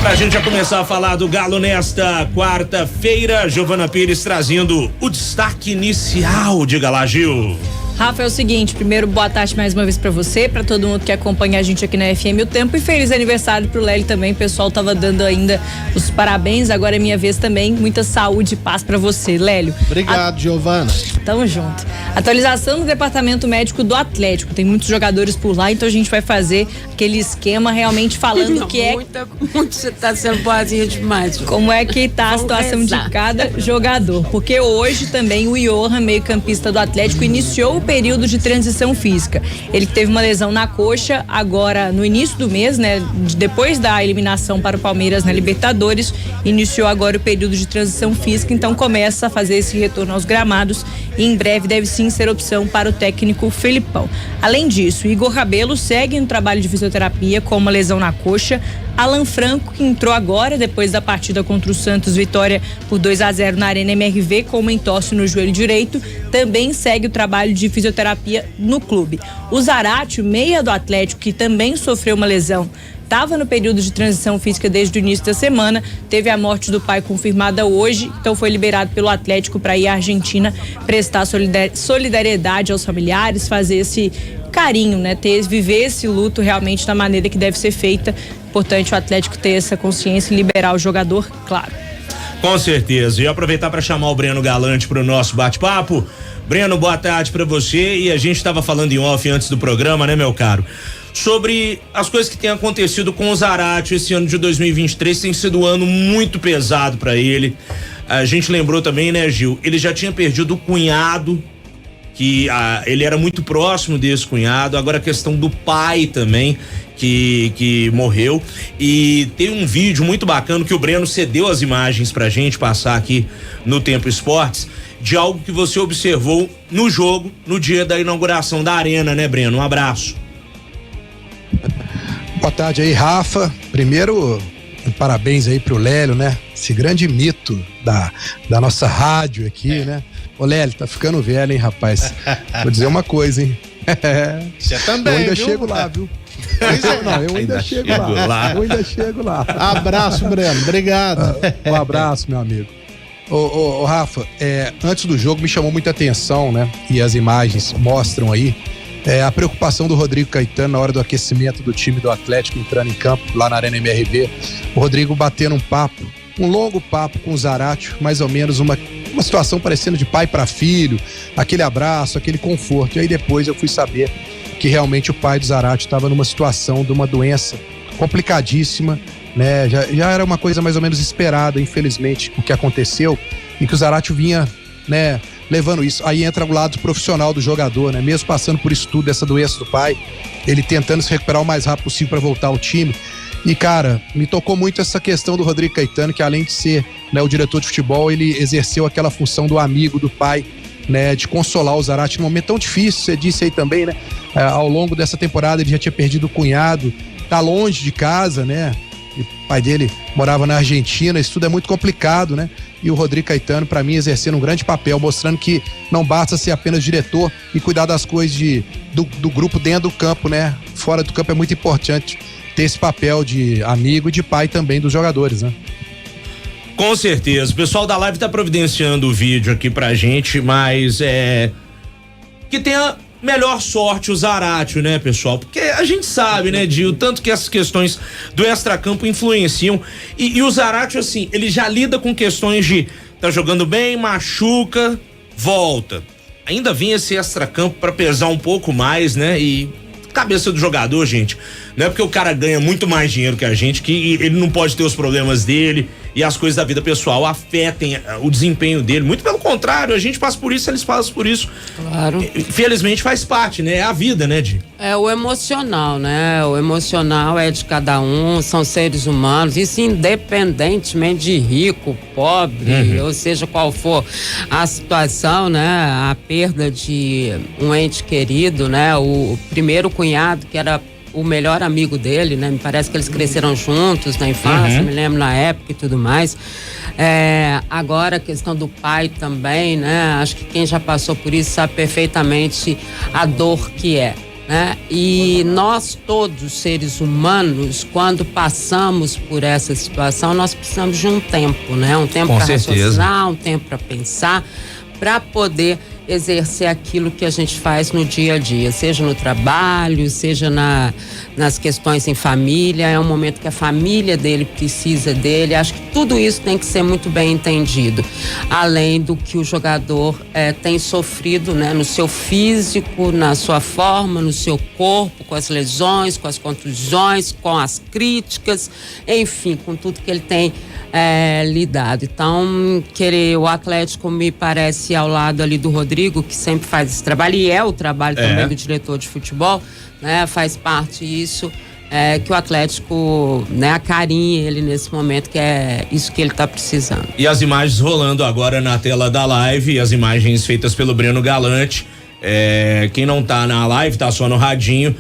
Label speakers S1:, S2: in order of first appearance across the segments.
S1: Pra gente já começar a falar do Galo nesta quarta-feira, Giovana Pires trazendo o destaque inicial. Diga lá, Gil.
S2: Rafa, é o seguinte, primeiro, boa tarde mais uma vez pra você, pra todo mundo que acompanha a gente aqui na FM O Tempo, e feliz aniversário pro Lélio também. O pessoal tava dando ainda os parabéns, agora é minha vez também. Muita saúde e paz pra você, Lélio.
S3: Obrigado, Giovana.
S2: Tamo junto. Atualização do departamento médico do Atlético, tem muitos jogadores por lá, então a gente vai fazer aquele esquema realmente falando
S4: não,
S2: que é...
S4: Muito você tá sendo boazinha demais.
S2: Como é que tá a situação de cada jogador, porque hoje também o Johan, meio-campista do Atlético, iniciou o período de transição física. Ele teve uma lesão na coxa agora no início do mês, né? Depois da eliminação para o Palmeiras na Libertadores, iniciou agora o período de transição física, então começa a fazer esse retorno aos gramados e em breve deve sim ser opção para o técnico Felipão. Além disso, Igor Rabelo segue no trabalho de fisioterapia com uma lesão na coxa. Alan Franco, que entrou agora depois da partida contra o Santos, vitória por 2-0 na Arena MRV com uma entorse no joelho direito, também segue o trabalho de fisioterapia no clube. O Zarate, meia do Atlético, que também sofreu uma lesão, estava no período de transição física desde o início da semana, teve a morte do pai confirmada hoje, então foi liberado pelo Atlético para ir à Argentina prestar solidariedade aos familiares, fazer esse carinho, né? Viver esse luto realmente da maneira que deve ser feita. Importante o Atlético ter essa consciência e liberar o jogador, claro.
S1: Com certeza. E aproveitar para chamar o Breno Galante para o nosso bate-papo. Breno, boa tarde para você. E a gente estava falando em off antes do programa, né, meu caro? Sobre as coisas que têm acontecido com o Zarate esse ano de 2023, tem sido um ano muito pesado para ele. A gente lembrou também, né, Gil? Ele já tinha perdido o cunhado, que ele era muito próximo desse cunhado. Agora a questão do pai também, que morreu. E tem um vídeo muito bacana que o Breno cedeu as imagens pra gente passar aqui no Tempo Esportes, de algo que você observou no jogo, no dia da inauguração da arena, né, Breno? Um abraço.
S5: Boa tarde aí, Rafa. Primeiro, parabéns aí pro Lélio, né? Esse grande mito da nossa rádio aqui, né? Ô Lélio, tá ficando velho, hein, rapaz? Vou dizer uma coisa, hein?
S3: Você também,
S5: eu ainda
S3: viu?
S5: Chego lá, viu? Eu ainda chego lá. Eu ainda chego lá.
S3: Abraço, Breno. Obrigado.
S5: Um abraço, meu amigo. Ô Rafa, antes do jogo me chamou muita atenção, né? E as imagens mostram aí a preocupação do Rodrigo Caetano na hora do aquecimento do time do Atlético entrando em campo lá na Arena MRV. O Rodrigo batendo um longo papo com o Zarate, mais ou menos uma situação parecendo de pai para filho, aquele abraço, aquele conforto. E aí depois eu fui saber que realmente o pai do Zarate estava numa situação de uma doença complicadíssima, né? Já era uma coisa mais ou menos esperada, infelizmente, o que aconteceu, e que o Zarate vinha, né, levando isso. Aí entra o lado profissional do jogador, né? Mesmo passando por isso tudo, dessa doença do pai, ele tentando se recuperar o mais rápido possível para voltar ao time. E, cara, me tocou muito essa questão do Rodrigo Caetano, que além de ser, né, o diretor de futebol, ele exerceu aquela função do amigo, do pai, né, de consolar o Zarate num momento tão difícil. Você disse aí também, né? Ao longo dessa temporada ele já tinha perdido o cunhado, tá longe de casa, né? E o pai dele morava na Argentina, isso tudo é muito complicado, né? E o Rodrigo Caetano, para mim, exercendo um grande papel, mostrando que não basta ser apenas diretor e cuidar das coisas do grupo dentro do campo, né? Fora do campo é muito importante ter esse papel de amigo e de pai também dos jogadores, né?
S1: Com certeza. O pessoal da live tá providenciando o vídeo aqui pra gente, mas que tenha melhor sorte o Zarate, né, pessoal? Porque a gente sabe, né, o tanto que essas questões do extracampo influenciam. E o Zarate, assim, ele já lida com questões de tá jogando bem, machuca, volta. Ainda vem esse extracampo pra pesar um pouco mais, né? E cabeça do jogador, gente, não é porque o cara ganha muito mais dinheiro que a gente que ele não pode ter os problemas dele e as coisas da vida pessoal afetem o desempenho dele. Muito pelo contrário, a gente passa por isso, eles passam por isso.
S4: Claro.
S1: Felizmente faz parte, né? É a vida, né, Di?
S4: É o emocional, né? O emocional é de cada um, são seres humanos, isso independentemente de rico, pobre, ou seja, qual for a situação, né? A perda de um ente querido, né? O primeiro cunhado, que era o melhor amigo dele, né? Me parece que eles cresceram juntos na infância, me lembro na época e tudo mais. Agora a questão do pai também, né? Acho que quem já passou por isso sabe perfeitamente a dor que é. né? E nós todos, seres humanos, quando passamos por essa situação, nós precisamos de um tempo, né? Um tempo para raciocinar, um tempo para pensar, para poder exercer aquilo que a gente faz no dia a dia, seja no trabalho, seja nas questões em família. É um momento que a família dele precisa dele. Acho que tudo isso tem que ser muito bem entendido, além do que o jogador tem sofrido, né, no seu físico, na sua forma, no seu corpo, com as lesões, com as contusões, com as críticas, enfim, com tudo que ele tem lidado. Então, o Atlético me parece ao lado ali do Rodrigo, que sempre faz esse trabalho, e é o trabalho também do diretor de futebol, né? Faz parte disso, que o Atlético, né, acarinhe ele nesse momento, que é isso que ele está precisando.
S1: E as imagens rolando agora na tela da live, as imagens feitas pelo Breno Galante. Quem não tá na live, tá só no radinho.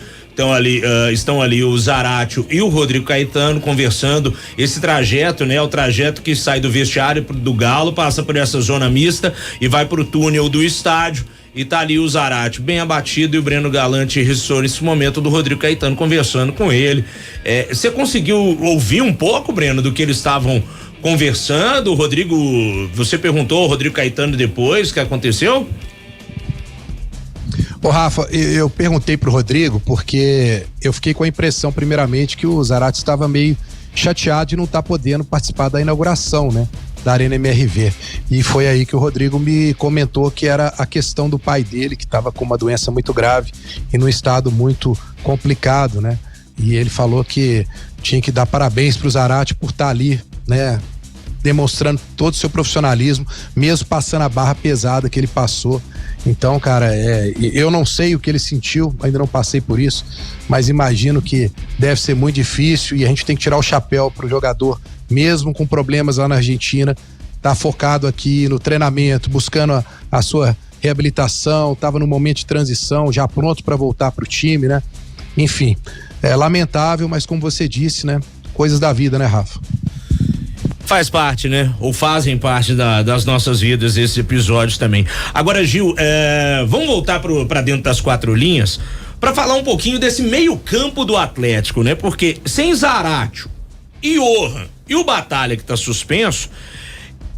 S1: Estão ali o Zaratio e o Rodrigo Caetano conversando. Esse trajeto, né? O trajeto que sai do vestiário do Galo, passa por essa zona mista e vai pro túnel do estádio. E tá ali o Zaratio bem abatido e o Breno Galante ressoou nesse momento do Rodrigo Caetano conversando com ele. Você conseguiu ouvir um pouco, Breno, do que eles estavam conversando? O Rodrigo, você perguntou ao Rodrigo Caetano depois o que aconteceu?
S5: Ô Rafa, eu perguntei pro Rodrigo porque eu fiquei com a impressão, primeiramente, que o Zaratio estava meio chateado de não estar podendo participar da inauguração, né, da Arena MRV. E foi aí que o Rodrigo me comentou que era a questão do pai dele, que estava com uma doença muito grave e num estado muito complicado, né? E ele falou que tinha que dar parabéns pro Zaratio por estar ali, né, demonstrando todo o seu profissionalismo, mesmo passando a barra pesada que ele passou. Então, cara, eu não sei o que ele sentiu, ainda não passei por isso, mas imagino que deve ser muito difícil e a gente tem que tirar o chapéu pro jogador, mesmo com problemas lá na Argentina, tá focado aqui no treinamento, buscando a sua reabilitação, tava no momento de transição, já pronto para voltar pro time, né? Enfim, é lamentável, mas como você disse, né? Coisas da vida, né, Rafa?
S1: Faz parte, né? Ou fazem parte das nossas vidas esses episódios também. Agora, Gil, vamos voltar pra dentro das quatro linhas pra falar um pouquinho desse meio campo do Atlético, né? Porque sem Zaratio, Johan e o Batalha, que tá suspenso,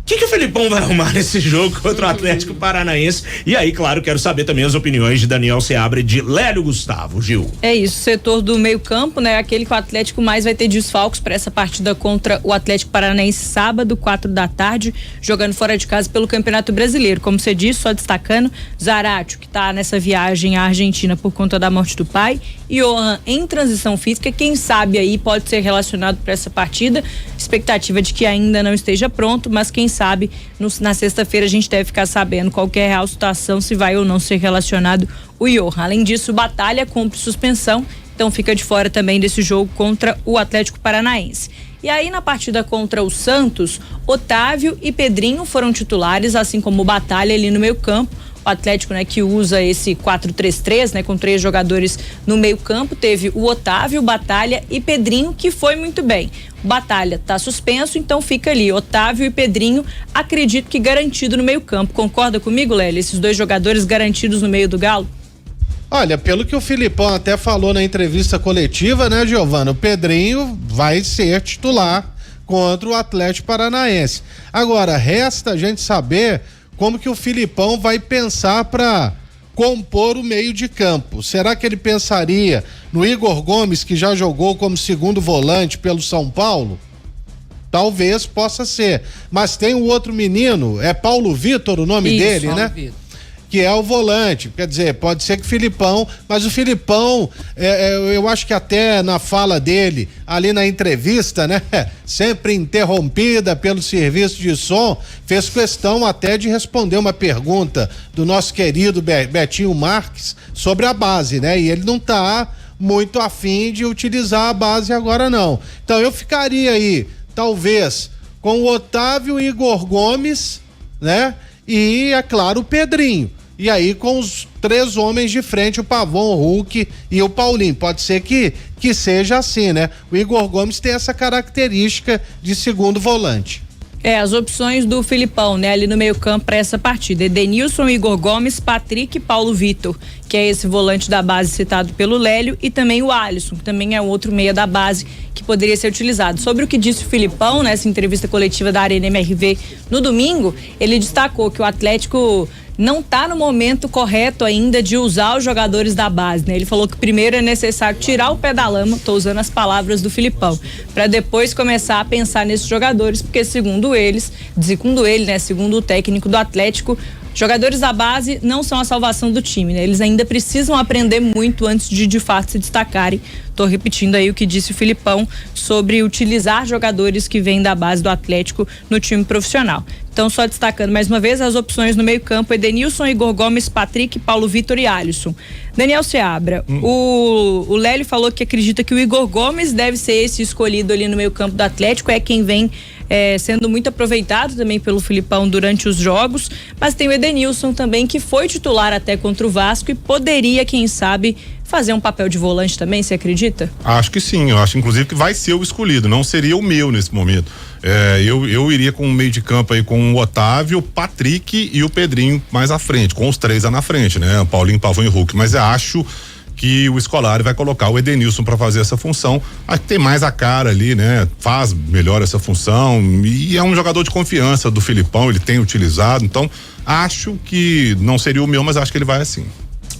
S1: o que o Felipão vai arrumar nesse jogo contra o Atlético Paranaense? E aí, claro, quero saber também as opiniões de Daniel Seabra e de Lélio Gustavo. Gil.
S2: É isso, o setor do meio campo, né? Aquele que o Atlético mais vai ter desfalques para essa partida contra o Atlético Paranaense, sábado, 4h, jogando fora de casa pelo Campeonato Brasileiro. Como você disse, só destacando, Zaratio, que tá nessa viagem à Argentina por conta da morte do pai, e Johan em transição física, quem sabe aí pode ser relacionado para essa partida. Expectativa de que ainda não esteja pronto, mas quem sabe na sexta-feira a gente deve ficar sabendo qual que é a real situação, se vai ou não ser relacionado o Johan. Além disso, o Batalha cumpre suspensão, então fica de fora também desse jogo contra o Atlético Paranaense. E aí, na partida contra o Santos, Otávio e Pedrinho foram titulares, assim como o Batalha ali no meio campo. O Atlético, né, que usa esse 4-3-3, né, com 3 jogadores no meio campo, teve o Otávio, Batalha e Pedrinho, que foi muito bem. O Batalha tá suspenso, então fica ali, Otávio e Pedrinho, acredito que garantido no meio campo. Concorda comigo, Lélio? Esses 2 jogadores garantidos no meio do Galo?
S3: Olha, pelo que o Filipão até falou na entrevista coletiva, né, Giovana, o Pedrinho vai ser titular contra o Atlético Paranaense. Agora, resta a gente saber como que o Filipão vai pensar para compor o meio de campo. Será que ele pensaria no Igor Gomes, que já jogou como segundo volante pelo São Paulo? Talvez possa ser. Mas tem um outro menino, é Paulo Vitor o nome dele, Paulo, né? Vitor. Que é o volante, quer dizer, pode ser que Filipão, mas o Filipão, eu acho que até na fala dele, ali na entrevista, né, sempre interrompida pelo serviço de som, fez questão até de responder uma pergunta do nosso querido Betinho Marques sobre a base, né, e ele não tá muito afim de utilizar a base agora não. Então eu ficaria aí, talvez, com o Otávio e Igor Gomes, né, e, é claro, o Pedrinho. E aí com os 3 homens de frente, o Pavão, o Hulk e o Paulinho. Pode ser que seja assim, né? O Igor Gomes tem essa característica de segundo volante.
S2: As opções do Filipão, né, ali no meio-campo para essa partida: Edenilson, Igor Gomes, Patrick e Paulo Vitor, que é esse volante da base citado pelo Lélio, e também o Alisson, que também é outro meia da base que poderia ser utilizado. Sobre o que disse o Filipão nessa entrevista coletiva da Arena MRV no domingo, ele destacou que o Atlético não está no momento correto ainda de usar os jogadores da base, né? Ele falou que primeiro é necessário tirar o pé da lama, tô usando as palavras do Filipão, para depois começar a pensar nesses jogadores, porque segundo ele, né, segundo o técnico do Atlético, jogadores da base não são a salvação do time, né? Eles ainda precisam aprender muito antes de fato se destacarem. Tô repetindo aí o que disse o Filipão sobre utilizar jogadores que vêm da base do Atlético no time profissional. Então, só destacando mais uma vez as opções no meio-campo: Edenilson, Igor Gomes, Patrick, Paulo Vitor e Alisson. Daniel Seabra, o Lélio falou que acredita que o Igor Gomes deve ser esse escolhido ali no meio-campo do Atlético, é quem vem sendo muito aproveitado também pelo Filipão durante os jogos, mas tem o Edenilson também, que foi titular até contra o Vasco e poderia, quem sabe, fazer um papel de volante também, você acredita?
S6: Acho que sim, eu acho inclusive que vai ser o escolhido, não seria o meu nesse momento. Eu iria com o meio de campo aí com o Otávio, o Patrick e o Pedrinho mais à frente, com os três lá na frente, né? Paulinho, Pavão e Hulk, mas eu acho que o Scolari vai colocar o Edenilson para fazer essa função. Acho que tem mais a cara ali, né? Faz melhor essa função e é um jogador de confiança do Filipão, ele tem utilizado, então acho que não seria o meu, mas acho que ele vai assim.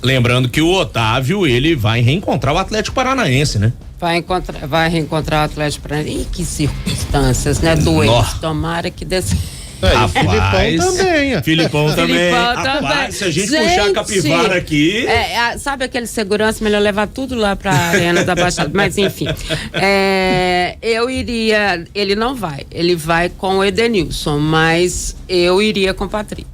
S1: Lembrando que o Otávio, ele vai reencontrar o Atlético Paranaense, né?
S4: Vai reencontrar o Atlético Paranaense. E que circunstâncias, né? Doentes. Tomara que desse.
S1: Filipão também. Rapaz, se a gente puxar a capivara aqui.
S4: Sabe aquele segurança, melhor levar tudo lá pra Arena da Baixada. Mas enfim. Eu iria. Ele não vai. Ele vai com o Edenilson, mas eu iria com o Patrick.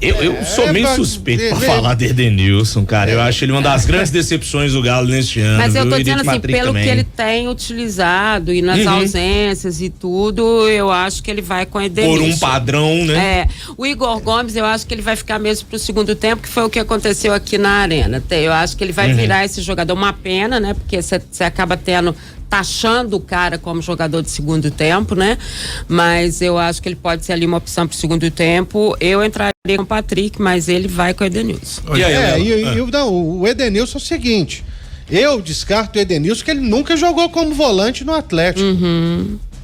S1: Eu sou meio suspeito pra falar de Edenilson, cara. Eu acho ele uma das grandes decepções do Galo neste ano.
S4: Mas eu tô dizendo assim, pelo também. Que ele tem utilizado e nas ausências e tudo, eu acho que ele vai com Edenilson.
S1: Por um padrão, né?
S4: O Igor Gomes, eu acho que ele vai ficar mesmo pro segundo tempo, que foi o que aconteceu aqui na Arena. Eu acho que ele vai virar esse jogador, uma pena, né? Porque você acaba taxando o cara como jogador de segundo tempo, né? Mas eu acho que ele pode ser ali uma opção pro segundo tempo. Eu entraria com o Patrick, mas ele vai com o Edenilson.
S3: O Edenilson é o seguinte: eu descarto o Edenilson, que ele nunca jogou como volante no Atlético.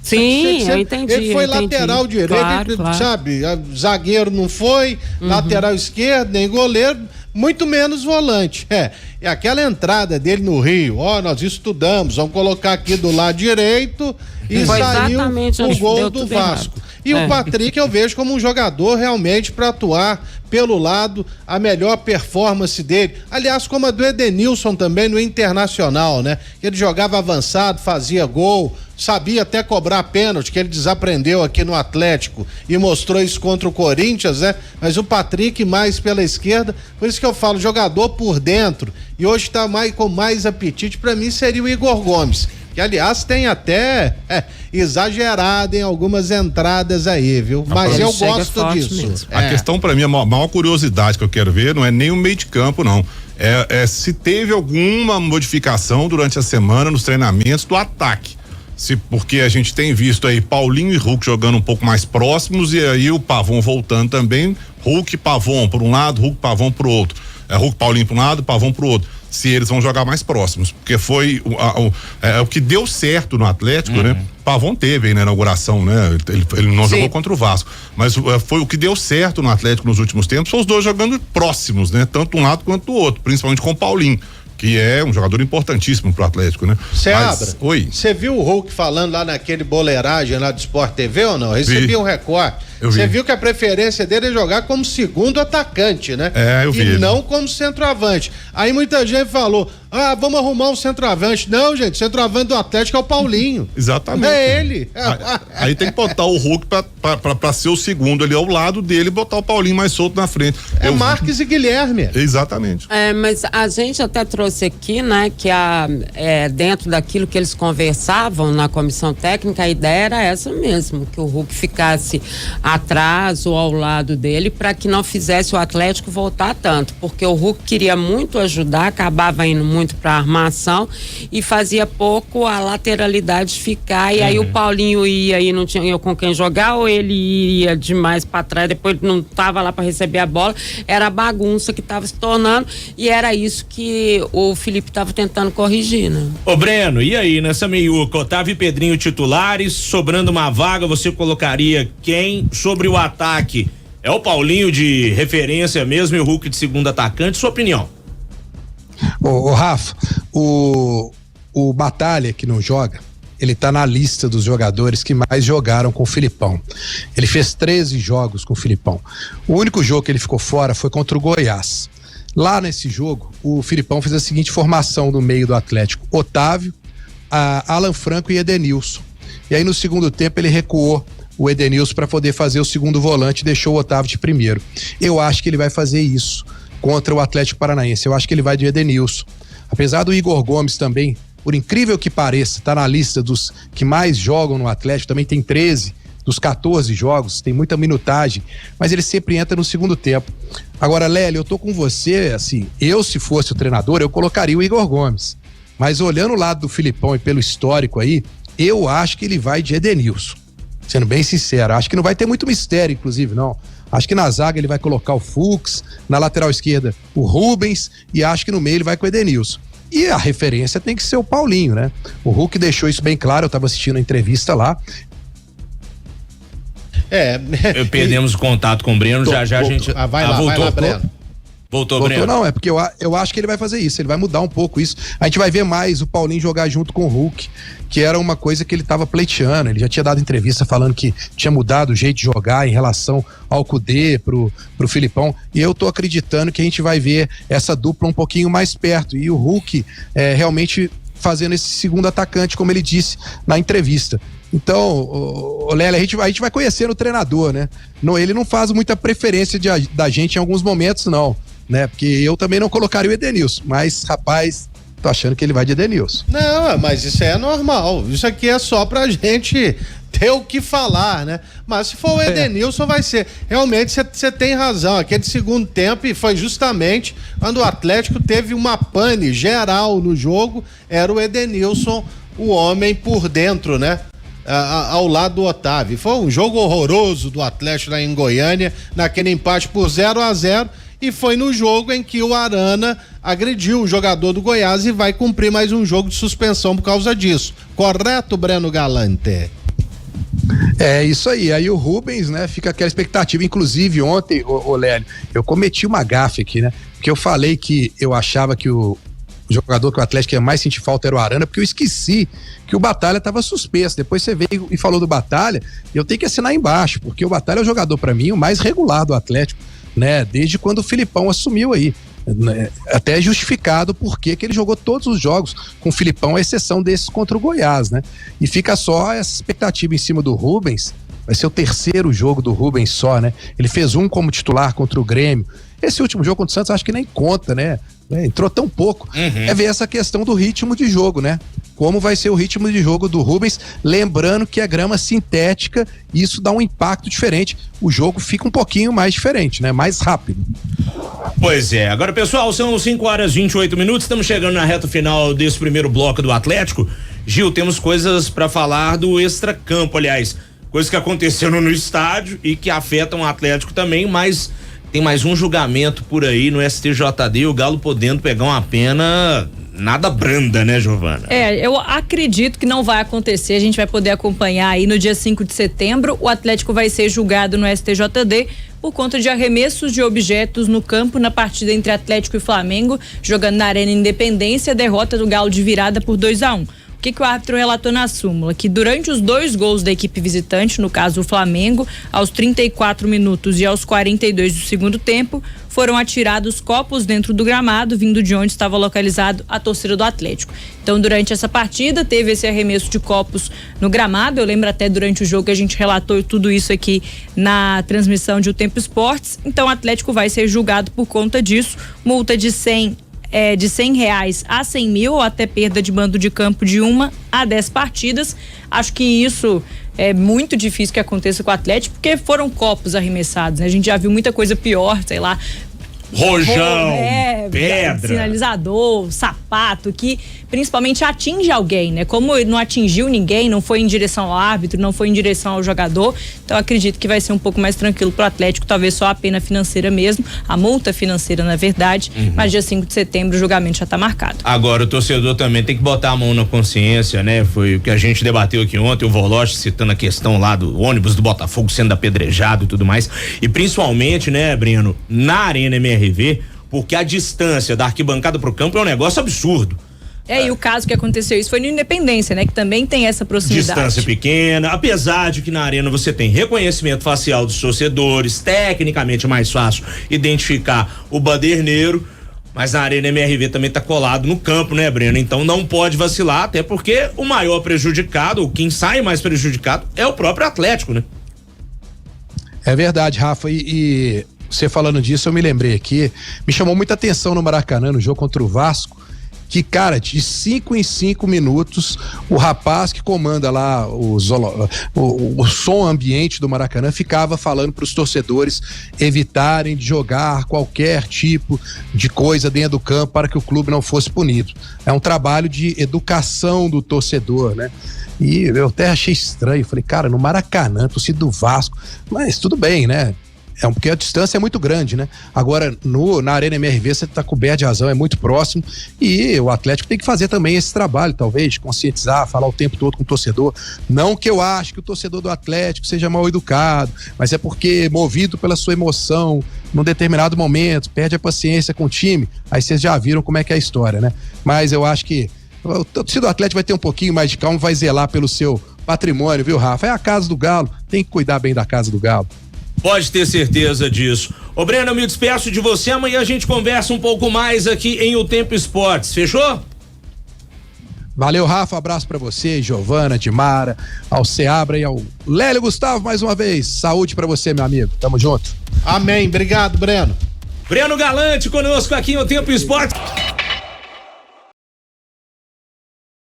S4: Sim, eu entendi.
S3: Ele foi lateral direito, claro. Sabe? Zagueiro não foi, lateral esquerdo, nem goleiro, muito menos volante. E aquela entrada dele no Rio, nós estudamos, vamos colocar aqui do lado direito e saiu o gol do Vasco. E o Patrick eu vejo como um jogador realmente para atuar pelo lado, a melhor performance dele. Aliás, como a do Edenilson também no Internacional, né? Ele jogava avançado, fazia gol, sabia até cobrar pênalti, que ele desaprendeu aqui no Atlético e mostrou isso contra o Corinthians, né? Mas o Patrick mais pela esquerda, por isso que eu falo, jogador por dentro, e hoje está com mais apetite, para mim seria o Igor Gomes, que aliás tem até exagerado em algumas entradas aí, viu? Mas eu gosto disso.
S6: A questão para mim, a maior curiosidade que eu quero ver não é nem o meio de campo, não. É se teve alguma modificação durante a semana nos treinamentos do ataque. Porque a gente tem visto aí Paulinho e Hulk jogando um pouco mais próximos e aí o Pavão voltando também, Hulk e Pavão por um lado, Hulk e Pavão pro outro. Hulk, Paulinho para um lado, Pavão pro outro. Se eles vão jogar mais próximos, porque foi o que deu certo no Atlético, né? Pavão teve aí na inauguração, né? Ele não jogou contra o Vasco, mas foi o que deu certo no Atlético nos últimos tempos, são os dois jogando próximos, né? Tanto um lado quanto o outro, principalmente com o Paulinho, que é um jogador importantíssimo pro Atlético, né?
S3: Você viu o Hulk falando lá naquele boleiragem lá do Sport TV ou não? Recebi um recorte. Você viu que a preferência dele é jogar como segundo atacante, né?
S6: Eu vi.
S3: E não como centroavante. Aí muita gente falou, vamos arrumar um centroavante. Não, gente, centroavante do Atlético é o Paulinho.
S6: Exatamente.
S3: É ele.
S6: Aí tem que botar o Hulk pra ser o segundo ali ao lado dele e botar o Paulinho mais solto na frente.
S3: Marques e Guilherme.
S6: Exatamente.
S4: Mas a gente até trouxe aqui, né, que dentro daquilo que eles conversavam na comissão técnica, a ideia era essa mesmo, que o Hulk ficasse atrás ou ao lado dele para que não fizesse o Atlético voltar tanto, porque o Hulk queria muito ajudar, acabava indo muito para armação e fazia pouco a lateralidade ficar, e aí o Paulinho ia e não tinha com quem jogar, ou ele ia demais para trás, depois não estava lá para receber a bola, era a bagunça que estava se tornando, e era isso que o Felipe estava tentando corrigir, né?
S1: Ô Breno, e aí nessa meiuca, Otávio e Pedrinho titulares, sobrando uma vaga, você colocaria quem sobre o ataque? É o Paulinho de referência mesmo e o Hulk de segundo atacante, sua opinião?
S5: Ô Rafa, o Batalha, que não joga, ele tá na lista dos jogadores que mais jogaram com o Filipão. Ele fez 13 jogos com o Filipão. O único jogo que ele ficou fora foi contra o Goiás. Lá nesse jogo, o Filipão fez a seguinte formação no meio do Atlético: Otávio, Alan Franco e Edenilson. E aí no segundo tempo ele recuou o Edenilson para poder fazer o segundo volante e deixou o Otávio de primeiro. Eu acho que ele vai fazer isso contra o Atlético Paranaense. Eu acho que ele vai de Edenilson. Apesar do Igor Gomes também, por incrível que pareça, tá na lista dos que mais jogam no Atlético, também tem 13 dos 14 jogos, tem muita minutagem, mas ele sempre entra no segundo tempo. Agora, Lélio, eu tô com você, assim, eu se fosse o treinador, eu colocaria o Igor Gomes, mas olhando o lado do Filipão e pelo histórico aí, eu acho que ele vai de Edenilson, sendo bem sincero, acho que não vai ter muito mistério, inclusive, não. Acho que na zaga ele vai colocar o Fux, na lateral esquerda o Rubens, e acho que no meio ele vai com o Edenilson. E a referência tem que ser o Paulinho, né? O Hulk deixou isso bem claro, eu estava assistindo a entrevista lá.
S1: Perdemos o contato com o Breno, já a gente...
S3: vai lá, Breno.
S1: Voltou, Breno.
S5: Não, é porque eu acho que ele vai fazer isso, ele vai mudar um pouco isso. A gente vai ver mais o Paulinho jogar junto com o Hulk, que era uma coisa que ele estava pleiteando. Ele já tinha dado entrevista falando que tinha mudado o jeito de jogar em relação ao Cudê, pro Filipão, e eu tô acreditando que a gente vai ver essa dupla um pouquinho mais perto, e o Hulk realmente fazendo esse segundo atacante, como ele disse na entrevista. Então, Lélia, a gente vai conhecendo o treinador, né? Ele não faz muita preferência da gente em alguns momentos, não, né? Porque eu também não colocaria o Edenilson, mas, rapaz, tô achando que ele vai de Edenilson.
S3: Não, mas isso é normal, isso aqui é só pra gente ter o que falar, né? Mas se for o Edenilson, vai ser. Realmente, você tem razão, aquele segundo tempo, e foi justamente quando o Atlético teve uma pane geral no jogo, era o Edenilson o homem por dentro, né? Ao lado do Otávio. Foi um jogo horroroso do Atlético lá em Goiânia, naquele empate por 0-0, e foi no jogo em que o Arana agrediu o jogador do Goiás e vai cumprir mais um jogo de suspensão por causa disso. Correto, Breno Galante?
S5: É isso aí. Aí o Rubens, né, fica aquela expectativa. Inclusive ontem, ô Lélio, eu cometi uma gafe aqui, né? Porque eu falei que eu achava que o jogador que o Atlético ia mais sentir falta era o Arana, porque eu esqueci que o Batalha estava suspenso. Depois você veio e falou do Batalha, e eu tenho que assinar embaixo, porque o Batalha é o jogador, para mim, o mais regular do Atlético, né? Desde quando o Filipão assumiu aí. Até justificado porque que ele jogou todos os jogos com o Filipão, à exceção desses contra o Goiás, né? E fica só essa expectativa em cima do Rubens. Vai ser o terceiro jogo do Rubens só, né? Ele fez um como titular contra o Grêmio. Esse último jogo contra o Santos acho que nem conta, né? Entrou tão pouco. É ver essa questão do ritmo de jogo, né? Como vai ser o ritmo de jogo do Rubens, lembrando que a grama sintética, isso dá um impacto diferente. O jogo fica um pouquinho mais diferente, né? Mais rápido.
S1: Pois é. Agora, pessoal, são 5h28, estamos chegando na reta final desse primeiro bloco do Atlético. Gil, temos coisas para falar do extracampo, aliás, coisas que aconteceram no estádio e que afetam o Atlético também, mas tem mais um julgamento por aí no STJD, o Galo podendo pegar uma pena nada branda, né, Giovana?
S2: Eu acredito que não vai acontecer, a gente vai poder acompanhar aí no dia 5 de setembro, o Atlético vai ser julgado no STJD por conta de arremessos de objetos no campo na partida entre Atlético e Flamengo, jogando na Arena Independência, derrota do Galo de virada por 2-1. O que o árbitro relatou na súmula? Que durante os 2 gols da equipe visitante, no caso o Flamengo, aos 34 minutos e aos 42 do segundo tempo, foram atirados copos dentro do gramado, vindo de onde estava localizado a torcida do Atlético. Então, durante essa partida, teve esse arremesso de copos no gramado. Eu lembro até durante o jogo que a gente relatou tudo isso aqui na transmissão de O Tempo Esportes. Então, o Atlético vai ser julgado por conta disso. Multa de 100 de R$100 a 100 mil, ou até perda de mando de campo de 1 a 10 partidas. Acho que isso é muito difícil que aconteça com o Atlético, porque foram copos arremessados, né? A gente já viu muita coisa pior, sei lá,
S1: rojão, pedra,
S2: sinalizador, sapato, que principalmente atinge alguém, né? Como não atingiu ninguém, não foi em direção ao árbitro, não foi em direção ao jogador, então acredito que vai ser um pouco mais tranquilo pro Atlético, talvez só a pena financeira mesmo, a multa financeira na verdade, mas dia 5 de setembro o julgamento já tá marcado.
S1: Agora o torcedor também tem que botar a mão na consciência, né? Foi o que a gente debateu aqui ontem, o Voloche citando a questão lá do ônibus do Botafogo sendo apedrejado e tudo mais, e principalmente, né, Breno, na Arena MRV, porque a distância da arquibancada pro campo é um negócio absurdo.
S2: E o caso que aconteceu isso foi no Independência, né? Que também tem essa proximidade.
S1: Distância pequena, apesar de que na arena você tem reconhecimento facial dos torcedores, tecnicamente é mais fácil identificar o baderneiro, mas na Arena MRV também tá colado no campo, né, Breno? Então não pode vacilar, até porque o maior prejudicado, ou quem sai mais prejudicado, é o próprio Atlético, né?
S5: É verdade, Rafa, e você falando disso, eu me lembrei aqui, me chamou muita atenção no Maracanã, no jogo contra o Vasco, que, cara, de 5 em 5 minutos, o rapaz que comanda lá o som ambiente do Maracanã ficava falando para os torcedores evitarem de jogar qualquer tipo de coisa dentro do campo para que o clube não fosse punido. É um trabalho de educação do torcedor, né? E eu até achei estranho, falei, cara, no Maracanã, torcida do Vasco, mas tudo bem, né? Porque a distância é muito grande, né? Agora, na Arena MRV, você tá coberto de razão, é muito próximo, e o Atlético tem que fazer também esse trabalho, talvez, conscientizar, falar o tempo todo com o torcedor. Não que eu ache que o torcedor do Atlético seja mal educado, mas é porque, movido pela sua emoção, num determinado momento, perde a paciência com o time, aí vocês já viram como é que é a história, né? Mas eu acho que o torcedor do Atlético vai ter um pouquinho mais de calma, vai zelar pelo seu patrimônio, viu, Rafa? É a casa do Galo, tem que cuidar bem da casa do Galo.
S1: Pode ter certeza disso. Ô Breno, eu me despeço de você, amanhã a gente conversa um pouco mais aqui em O Tempo Esportes, fechou?
S5: Valeu, Rafa, abraço pra você, Giovana, Dimara, ao Seabra e ao Lélio Gustavo mais uma vez. Saúde pra você, meu amigo, tamo junto.
S3: Amém, obrigado, Breno.
S1: Breno Galante conosco aqui em O Tempo Esportes.